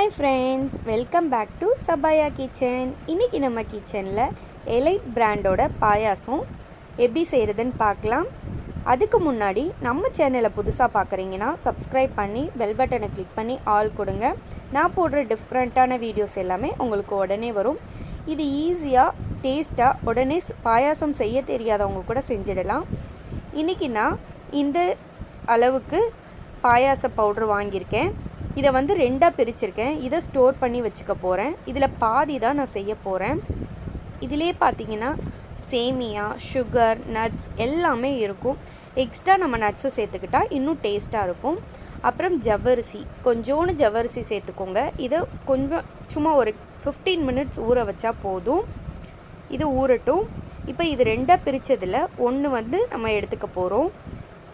Hi friends, welcome back to Sabaya kitchen. இன்னைக்கு நம்ம கிச்சன்ல எலைட் பிராண்டோட பாயாசம் எப்படி செய்யறதுன்னு பார்க்கலாம். அதுக்கு முன்னாடி நம்ம சேனலை புதுசா பார்க்கறீங்கன்னா subscribe பண்ணி bell பட்டனை click பண்ணி ஆல் கொடுங்க. நான் போடுற டிஃபரண்டான வீடியோஸ் எல்லாமே உங்களுக்கு உடனே வரும். இது ஈஸியா டேஸ்டா உடனே பாயாசம் செய்ய தெரியாதவங்க கூட செஞ்சிடலாம். இன்னைக்கு நான் இந்த அளவுக்கு பாயாச பவுடர் வாங்கியிருக்கேன். இதை வந்து ரெண்டாக பிரிச்சிருக்கேன். இதை ஸ்டோர் பண்ணி வச்சுக்க போகிறேன். இதில் பாதி தான் நான் செய்ய போகிறேன். இதிலே பார்த்தீங்கன்னா சேமியா, சுகர், நட்ஸ் எல்லாமே இருக்கும். எக்ஸ்ட்ரா நம்ம நட்ஸை சேர்த்துக்கிட்டா இன்னும் டேஸ்ட்டாக இருக்கும். அப்புறம் ஜவ்வரிசி, கொஞ்சோண்டு ஜவ்வரிசி சேர்த்துக்கோங்க. இதை கொஞ்சம் சும்மா ஒரு 15 மினிட்ஸ் ஊற வச்சா போதும். இது ஊறட்டும். இப்போ இது ரெண்டாக பிரித்ததில் ஒன்று வந்து நம்ம எடுத்துக்க போகிறோம்.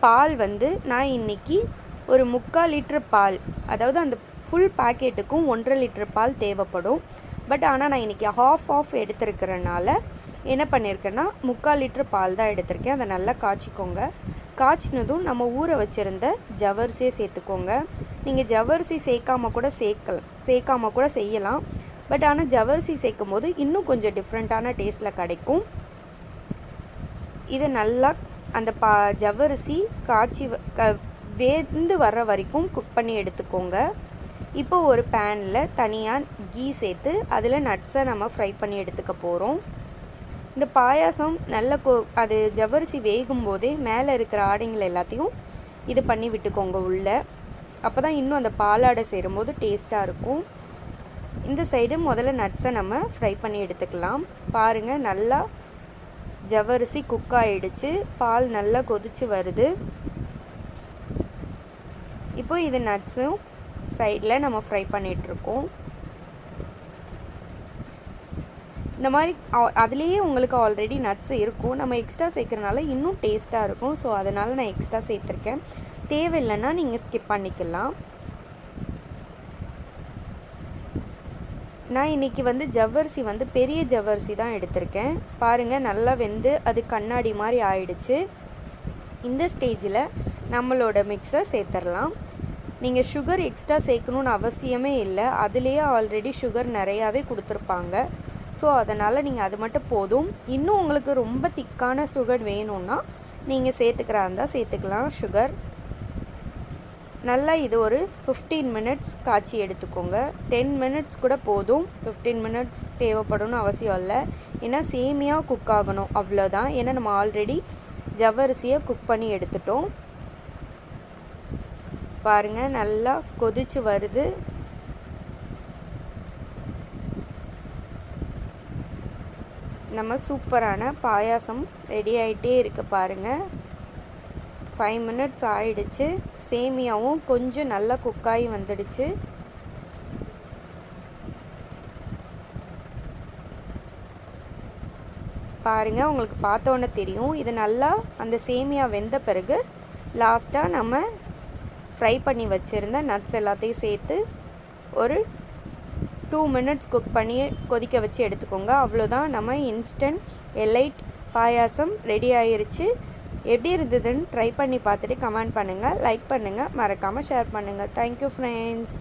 பால் வந்து நான் இன்றைக்கி ஒரு 3/4 லிட்டர் பால், அதாவது அந்த ஃபுல் பேக்கெட்டுக்கும் 1.5 லிட்டர் பால் தேவைப்படும். பட் ஆனால் நான் இன்றைக்கி ஹாஃப் எடுத்துருக்கிறனால என்ன பண்ணியிருக்கேன்னா 3/4 லிட்டர் பால் தான் எடுத்திருக்கேன். அதை நல்லா காய்ச்சிக்கோங்க. காய்ச்சினதும் நம்ம ஊற வச்சுருந்த ஜவ்வரிசியை சேர்த்துக்கோங்க. நீங்கள் ஜவ்வரிசி சேர்க்காம கூட செய்யலாம். பட் ஆனால் ஜவ்வரிசி சேர்க்கும் போது இன்னும் கொஞ்சம் டிஃப்ரெண்ட்டான டேஸ்ட்டில் கிடைக்கும். இதை நல்லா அந்த ஜவ்வரிசி காய்ச்சி வெந்து வர்ற வரைக்கும் குக் பண்ணி எடுத்துக்கோங்க. இப்போ ஒரு பேனில் தனியாக கீ சேர்த்து அதில் நட்ஸை நம்ம ஃப்ரை பண்ணி எடுத்துக்க போகிறோம். இந்த பாயாசம் நல்ல அது ஜவ்வரிசி வேகும் போதே மேலே இருக்கிற ஆடைங்கள் எல்லாத்தையும் இது பண்ணி விட்டுக்கோங்க உள்ளே. அப்போ தான் இன்னும் அந்த பாலாடை சேரும்போது டேஸ்ட்டாக இருக்கும். இந்த சைடு முதல்ல நட்ஸை நம்ம ஃப்ரை பண்ணி எடுத்துக்கலாம். பாருங்கள், நல்லா ஜவ்வரிசி குக் ஆகிடுச்சு. பால் நல்லா கொதிச்சு வருது. இப்போ இது நட்ஸும் சைடில் நம்ம ஃப்ரை பண்ணிகிட்ருக்கோம். இந்த மாதிரி அதுலேயே உங்களுக்கு ஆல்ரெடி நட்ஸ் இருக்கும். நம்ம எக்ஸ்ட்ரா சேர்க்குறனால இன்னும் டேஸ்ட்டாக இருக்கும். ஸோ அதனால் நான் எக்ஸ்ட்ரா சேர்த்துருக்கேன். தேவையில்லைன்னா நீங்கள் ஸ்கிப் பண்ணிக்கலாம். நான் இன்றைக்கி வந்து ஜவ்வரிசி வந்து பெரிய ஜவ்வரிசி தான் எடுத்திருக்கேன். பாருங்கள், நல்லா வெந்து அது கண்ணாடி மாதிரி ஆயிடுச்சு. இந்த ஸ்டேஜில் நம்மளோட மிக்ஸை சேர்த்துடலாம். நீங்கள் சுகர் எக்ஸ்ட்ரா சேர்க்கணுன்னு அவசியமே இல்லை. அதுலேயே ஆல்ரெடி சுகர் நிறையாவே கொடுத்துருப்பாங்க. ஸோ அதனால் நீங்கள் அது மட்டும் போதும். இன்னும் உங்களுக்கு ரொம்ப திக்கான சுகர் வேணும்னா நீங்கள் சேர்த்துக்கிறா இருந்தால் சேர்த்துக்கலாம் சுகர். நல்லா இது ஒரு 15 மினிட்ஸ் காய்ச்சி எடுத்துக்கோங்க. 10 மினிட்ஸ் கூட போதும். 15 மினிட்ஸ் தேவைப்படும்னு அவசியம் இல்லை. ஏன்னா சேமியா குக் ஆகணும், அவ்வளோதான். ஏன்னா நம்ம ஆல்ரெடி ஜவ்வரிசியை குக் பண்ணி எடுத்துட்டோம். பாருங்கள், நல்லா கொதிச்சு வருது. நம்ம சூப்பரான பாயாசம் ரெடி ஆகிட்டே இருக்குது. பாருங்கள், 5 மினிட்ஸ் ஆயிடுச்சு. சேமியாவும் கொஞ்சம் நல்லா குக்காகி வந்துடுச்சு. பாருங்கள், உங்களுக்கு பார்த்தோன்னே தெரியும். இது நல்லா அந்த சேமியா வெந்த பிறகு லாஸ்ட்டாக நம்ம ஃப்ரை பண்ணி வச்சுருந்த நட்ஸ் எல்லாத்தையும் சேர்த்து ஒரு 2 மினிட்ஸ் குக் பண்ணி கொதிக்க வச்சு எடுத்துக்கோங்க. அவ்வளோதான், நம்ம இன்ஸ்டன்ட் எலைட் பாயாசம் ரெடி ஆயிருச்சு. எப்படி இருந்ததுன்னு ட்ரை பண்ணி பார்த்துட்டு கமெண்ட் பண்ணுங்கள், லைக் பண்ணுங்கள், மறக்காமல் ஷேர் பண்ணுங்கள். Thank you friends.